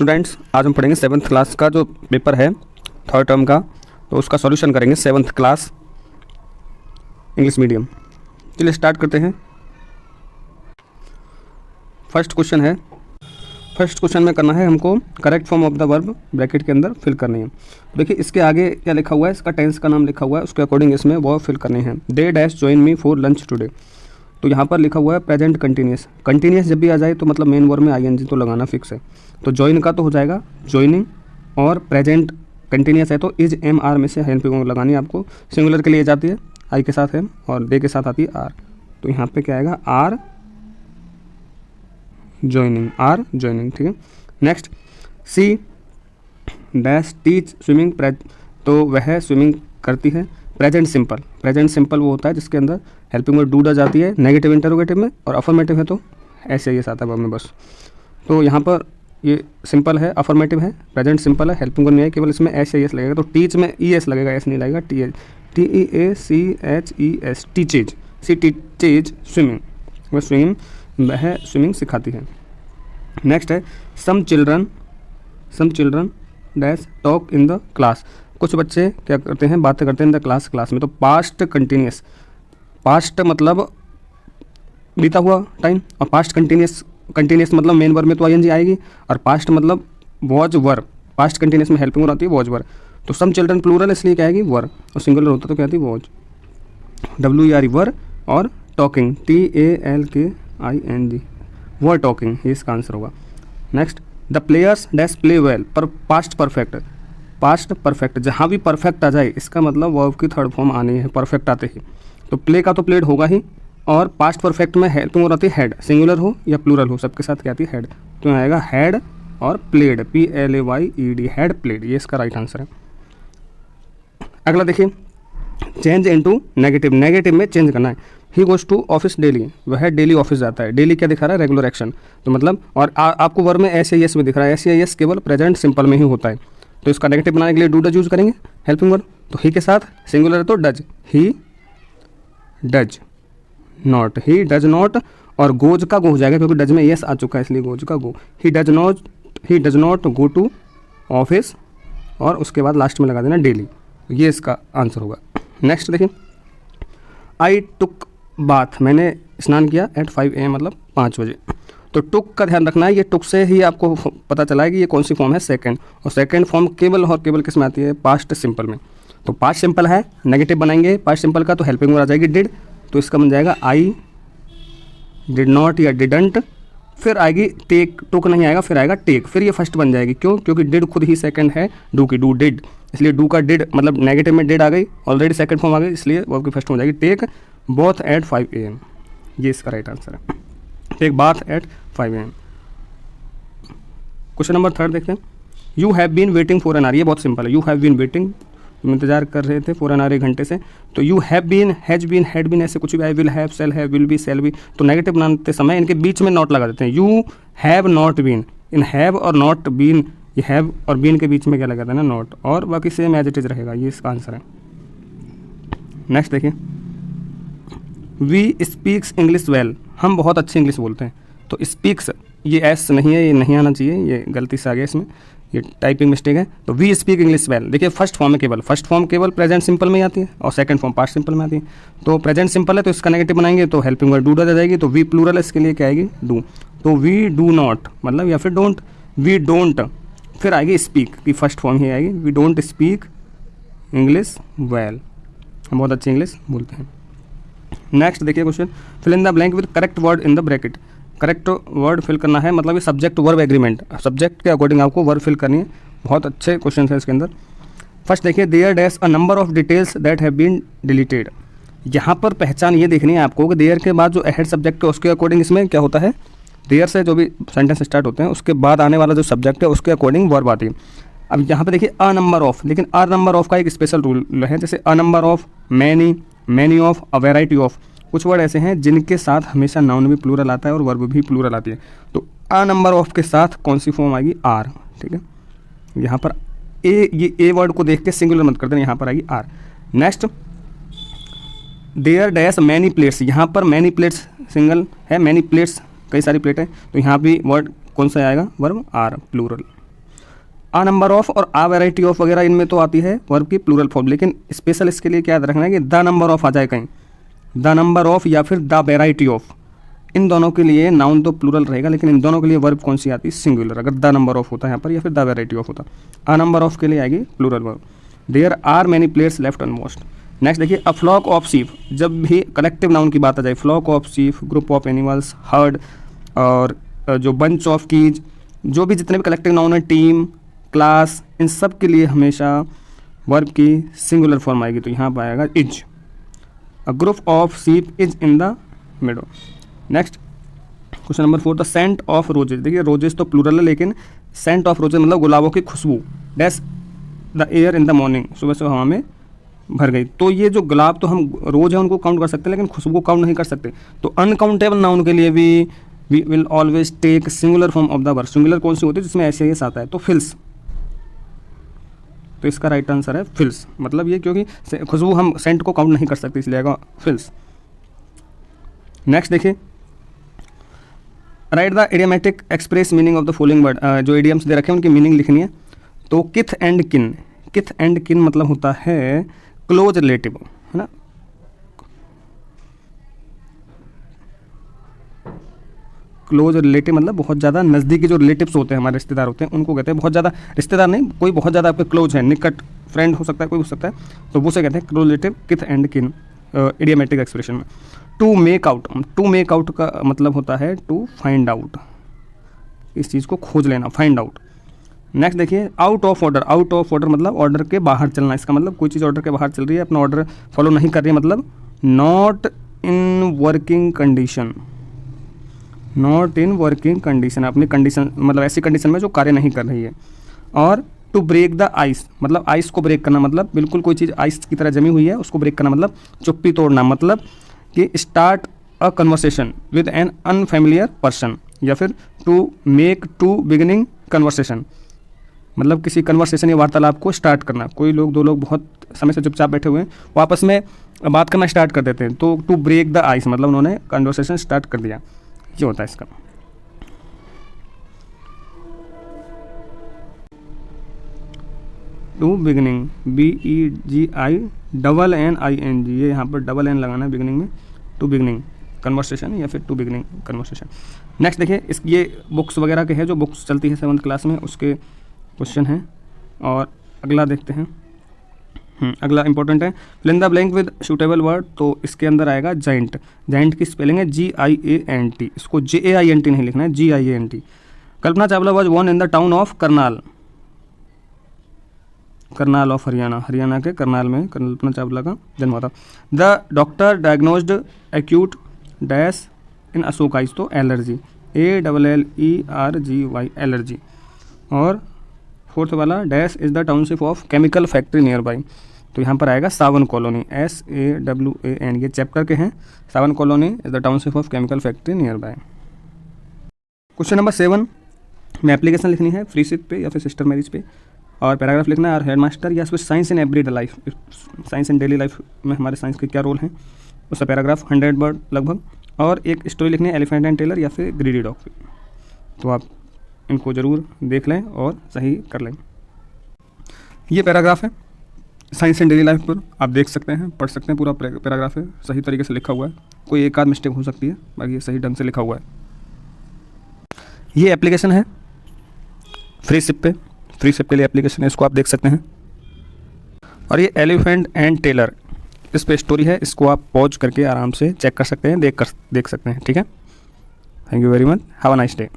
Students, आज हम पढ़ेंगे 7th क्लास का जो पेपर है थर्ड टर्म का, तो उसका सॉल्यूशन करेंगे 7th क्लास इंग्लिश मीडियम। चलिए स्टार्ट करते हैं। फर्स्ट क्वेश्चन में करना है हमको correct form of the verb bracket के अंदर फिल करनी है। देखिए इसके आगे क्या लिखा हुआ है, इसका टेंस का नाम लिखा हुआ है, उसके अकॉर्डिंग इसमें वर्ब फिल करने हैं। They dash join me for lunch today, तो यहाँ पर लिखा हुआ है प्रेजेंट कंटिन्यूस। कंटिन्यूस जब भी आ जाए तो मतलब मेन वर्ब में आईएनजी तो लगाना फिक्स है। तो जॉइन का तो हो जाएगा जॉइनिंग, और प्रेजेंट कंटिन्यूस है तो इज एम आर में से हेल्पिंग लगानी है आपको। सिंगुलर के लिए जाती है आई के साथ है और दे के साथ आती है आर, तो यहाँ पे क्या आएगा आर जॉइनिंग, ठीक है। Next she dash teach swimming, तो वह स्विमिंग करती है। प्रेजेंट सिंपल वो होता है जिसके अंदर हेल्पिंग वर्ब डू डज आती है नेगेटिव इंटरोगेटिव में, और अफर्मेटिव है तो ऐसे ये आता है वर्ब में बस। तो यहाँ पर ये सिंपल है, अफर्मेटिव है, प्रेजेंट सिंपल है, हेल्पिंग वर्ब नहीं है, केवल इसमें एस एस लगेगा। तो टीच में ई एस लगेगा, एस नहीं लगेगा, T H TEACHES teaches, she teaches swimming, वह स्विमिंग सिखाती है। नेक्स्ट है some children dash talk in the class, कुछ बच्चे क्या करते हैं, बातें करते हैं इन द क्लास में। तो पास्ट कंटिन्यूस, पास्ट मतलब बीता हुआ टाइम, और पास्ट कंटिन्यूस मतलब मेन वर्ब में तो आईएनजी आएगी, और पास्ट मतलब वॉज वर, पास्ट कंटिन्यूस में हेल्पिंग वर्ब आती है वॉज वर। तो सम चिल्ड्रन प्लूरल इसलिए क्या आएगी वर, और सिंगुलर होता तो क्या आती वॉज, WER वर, और टॉकिंग TALKING वर टॉकिंग, ये इसका आंसर होगा। Next the players dash play well, पर पास्ट परफेक्ट जहाँ भी परफेक्ट आ जाए इसका मतलब वर्ब की थर्ड फॉर्म आनी है परफेक्ट आते ही। तो प्ले का तो प्लेड होगा ही, और पास्ट परफेक्ट में हेल्पिंग वर्ब आती है हेड, सिंगुलर हो या प्लूरल हो सबके साथ क्या आती है हेड, तो आएगा हेड और प्लेड PLAYED, हेड प्लेड, ये इसका राइट आंसर है। अगला देखिए चेंज इनटू नेगेटिव में चेंज करना है। He goes to office daily, वह डेली ऑफिस जाता है। डेली क्या दिखा रहा है रेगुलर एक्शन, तो मतलब और आपको वर्ब में SAS में दिख रहा है, SAS केवल प्रेजेंट सिंपल में ही होता है। तो इसका नेगेटिव बनाने के लिए डू डज यूज करेंगे हेल्पिंग वर्ब, तो ही के साथ सिंगुलर है तो डज, ही डज नॉट, और गोज का गो हो जाएगा क्योंकि डज में यस आ चुका है इसलिए गोज का go. He does not go to office, और उसके बाद लास्ट में लगा देना डेली, ये इसका आंसर होगा। नेक्स्ट देखिए आई टुक बाथ, मैंने स्नान किया एट 5 AM मतलब 5 बजे। तो टुक का ध्यान रखना है, ये टुक से ही आपको पता चला है कि ये कौन सी फॉर्म है सेकंड, और सेकंड फॉर्म केवल किस में आती है पास्ट सिंपल में। तो पास्ट सिंपल है, नेगेटिव बनाएंगे पास्ट सिंपल का तो हेल्पिंग वर्ब आ जाएगी डिड, तो इसका बन जाएगा आई डिड नॉट या डिडंट, फिर आएगी टेक, टुक नहीं आएगा, फिर आएगा टेक, फिर ये फर्स्ट बन जाएगी। क्यों? क्योंकि डिड खुद ही सेकंड है डू की, डू डिड, इसलिए डू का डिड मतलब नेगेटिव में डिड आ गई, ऑलरेडी सेकंड फॉर्म आ गई, इसलिए वर्ब की फर्स्ट हो जाएगी टेक बोथ एट 5 AM, ये इसका राइट आंसर है, take bath at 5 AM। Question number 3 देखते हैं। You have been waiting for an hour, ये बहुत सिंपल है। यू हैव बीन वेटिंग, तुम इंतजार कर रहे थे फॉर एन आवर, 1 घंटे से। तो you have been, has been, had been, ऐसे कुछ भी, I will have, shall have, will be, shall be, तो नेगेटिव बनाते समय इनके बीच में नॉट लगा देते हैं। यू हैव नॉट बीन, इन हैव और नॉट बीन, ये हैव और बीन के बीच में क्या लगा देना नॉट, और बाकी सेम एज इट इज रहेगा, ये इसका आंसर है। नेक्स्ट देखिए वी स्पीक्स इंग्लिश वेल, हम बहुत अच्छी इंग्लिश बोलते हैं। तो स्पीक्स ये एस नहीं है, ये नहीं आना चाहिए, ये गलती से आ गया इसमें, ये टाइपिंग मिस्टेक है। तो वी स्पीक इंग्लिश वेल, देखिए फर्स्ट फॉर्म केवल प्रेजेंट सिंपल में ही आती है, और सेकंड फॉर्म पास्ट सिंपल में आती है। तो प्रेजेंट सिंपल है तो इसका नेगेटिव बनाएंगे तो हेल्पिंग वर्ब डू डज आ जाएगी, तो वी प्लूरल है इसके लिए क्या आएगी डू, तो वी डू नॉट मतलब या फिर डोंट, वी डोंट, फिर आएगी स्पीक की फर्स्ट फॉर्म ही आएगी, we don't speak English well, हम बहुत अच्छी इंग्लिश बोलते हैं। नेक्स्ट देखिए question, fill in the blank with correct word in the bracket, correct word fill करना है, मतलब ये सब्जेक्ट वर्ब एग्रीमेंट, सब्जेक्ट के अकॉर्डिंग आपको वर्ब फिल करनी है। बहुत अच्छे क्वेश्चन है इसके अंदर। फर्स्ट देखिए there dash a number of details that have been deleted, यहाँ पर पहचान ये देखनी है आपको कि देयर के बाद जो हेड सब्जेक्ट है उसके अकॉर्डिंग इसमें क्या होता है, देयर से जो भी सेंटेंस स्टार्ट होते हैं उसके बाद आने वाला जो सब्जेक्ट है उसके अकॉर्डिंग वर्ब आती है। अब यहाँ पे देखिए अ नंबर ऑफ, लेकिन अ नंबर ऑफ का एक स्पेशल रूल है, जैसे अ number of, many of, a variety of, कुछ वर्ड ऐसे हैं जिनके साथ हमेशा नाउन भी प्लूरल आता है और वर्ब भी प्लूरल आती है। तो अ नंबर ऑफ के साथ कौन सी फॉर्म आएगी आर, ठीक है। यहाँ पर ये ए वर्ड को देख के सिंगुलर मत कर देना, यहाँ पर आएगी are. Next there dash many plates, यहाँ पर मैनी प्लेट्स सिंगल है, मैनी प्लेट्स कई सारी प्लेट है, तो यहाँ भी वर्ड कौन सा आएगा verb are plural, a number of और आ वैरायटी ऑफ वगैरह इनमें तो आती है वर्ब की प्लूरल फॉर्म, लेकिन स्पेशल इसके लिए क्या याद रखना है कि द नंबर ऑफ आ जाए कहीं, द नंबर ऑफ या फिर द वैरायटी ऑफ, इन दोनों के लिए नाउन तो प्लूरल रहेगा, लेकिन इन दोनों के लिए वर्ब कौन सी आती है, सिंगुलर, अगर द नंबर ऑफ होता है यहाँ पर या फिर द वैरायटी ऑफ होता। आ नंबर ऑफ के लिए आएगी plural verb. There are many players left almost. Next देखिए, अ फ्लॉक ऑफ शीप, जब भी कलेक्टिव नाउन की बात आ जाए, flock of sheep, group of animals, herd, और जो बंच ऑफ कीज, जो भी जितने भी कलेक्टिव नाउन है, टीम, क्लास, इन सब के लिए हमेशा वर्ब की सिंगुलर फॉर्म आएगी, तो यहाँ पर आएगा is. A group of sheep is in the meadow. Next question number 4, the scent of roses. देखिए रोजेज तो प्लूरल है, लेकिन सेंट ऑफ रोजेज मतलब गुलाबों की खुशबू, dash the air in the morning, सुबह से हवा में भर गई। तो ये जो गुलाब तो हम रोज है उनको काउंट कर सकते हैं, लेकिन खुशबू को काउंट नहीं कर सकते। तो अनकाउंटेबल नाउन के लिए भी we will always take singular form of the word. Singular कौन सी होती है जिसमें ऐसे आता है, तो फिल्स, तो इसका राइट आंसर है फिल्स। मतलब ये क्योंकि खुशबू हम सेंट को काउंट नहीं कर सकते, इसलिए आएगा फिल्स। नेक्स्ट देखिए, write the idiomatic express meaning of the following word. जो इडियम्स दे रखे हैं उनकी मीनिंग लिखनी है। तो किथ एंड किन, किथ एंड किन मतलब होता है क्लोज रिलेटिव, है ना। क्लोज रिलेटिव मतलब बहुत ज़्यादा नज़दीकी जो रिलेटिव्स होते हैं, हमारे रिश्तेदार होते हैं, उनको कहते हैं बहुत ज़्यादा रिश्तेदार नहीं, कोई बहुत ज़्यादा आपके क्लोज है, निकट फ्रेंड हो सकता है, कोई हो सकता है, तो वो से कहते हैं close relative, kith and kin idiomatic expression में। To make out, to make out का मतलब होता है टू फाइंड आउट, इस चीज़ को खोज लेना, फाइंड आउट। नेक्स्ट देखिए, out of order, out of order मतलब ऑर्डर के बाहर चलना, इसका मतलब कोई चीज़ ऑर्डर के बाहर चल रही है, अपना ऑर्डर फॉलो नहीं कर रही है, मतलब not in working condition, not in working condition, अपनी कंडीशन मतलब ऐसी कंडीशन में जो कार्य नहीं कर रही है। और टू ब्रेक द आइस मतलब आइस को ब्रेक करना, मतलब बिल्कुल कोई चीज़ आइस की तरह जमी हुई है उसको ब्रेक करना, मतलब चुप्पी तोड़ना, मतलब कि start a conversation with an unfamiliar person, या फिर to make to beginning conversation मतलब किसी कन्वर्सेशन या वार्तालाप को स्टार्ट करना। कोई लोग, दो लोग बहुत समय से चुपचाप बैठे हुए हैं, वो आपस में बात करना स्टार्ट कर देते हैं, तो टू ब्रेक द आइस मतलब उन्होंने कन्वर्सेशन स्टार्ट कर दिया, ये होता है इसका। टू बिगिनिंग, BEGINNING, ये यहाँ पर डबल एन लगाना है बिगिनिंग में, टू बिगिनिंग कन्वर्सेशन या फिर टू बिगिनिंग कन्वर्सेशन। नेक्स्ट देखिए, इस ये बुक्स वगैरह के हैं, जो बुक्स चलती है 7th क्लास में, उसके क्वेश्चन हैं। और अगला देखते हैं, अगला इंपॉर्टेंट है, fill in the blank with suitable word. तो इसके अंदर आएगा जाइंट, जाइंट की स्पेलिंग है GIANT, इसको JAINT नहीं लिखना है, GIANT। Kalpana Chawla was born in the town of Karnal, Karnal of Haryana, Haryana के करनाल में कल्पना चावला का जन्म हुआ था। The doctor diagnosed acute dash in Ashok eyes, तो एलर्जी, ALLERGY एलर्जी। और 4th वाला, dash is the township of chemical factory near by, तो यहाँ पर आएगा सावन कॉलोनी, SAWAN, ये चैप्टर के हैं, Sawan colony is the township of chemical factory near by. Question number 7 में एप्लीकेशन लिखनी है फ्रीशिप पे या फिर सिस्टर मैरिज पे, और पैराग्राफ लिखना है, और हेडमास्टर या फिर science in everyday life, science in daily life में हमारे साइंस के क्या रोल हैं, उसका पैराग्राफ 100 वर्ड लगभग। और एक स्टोरी लिखनी है एलिफेंट एंड टेलर या फिर ग्रीडी डॉग पे, तो आप इनको ज़रूर देख लें और सही कर लें। ये पैराग्राफ है साइंस इन डेली लाइफ पर, आप देख सकते हैं, पढ़ सकते हैं, पूरा पैराग्राफ है, सही तरीके से लिखा हुआ है, कोई एक आध मिस्टेक हो सकती है, बाकी ये सही ढंग से लिखा हुआ है। ये एप्लीकेशन है फ्रीशिप पे, फ्रीशिप के लिए एप्लीकेशन है, इसको आप देख सकते हैं। और ये एलिफेंट एंड टेलर, इस पे स्टोरी है, इसको आप पॉज करके आराम से चेक कर सकते हैं, देख सकते हैं, ठीक है। Thank you very much, have a nice day.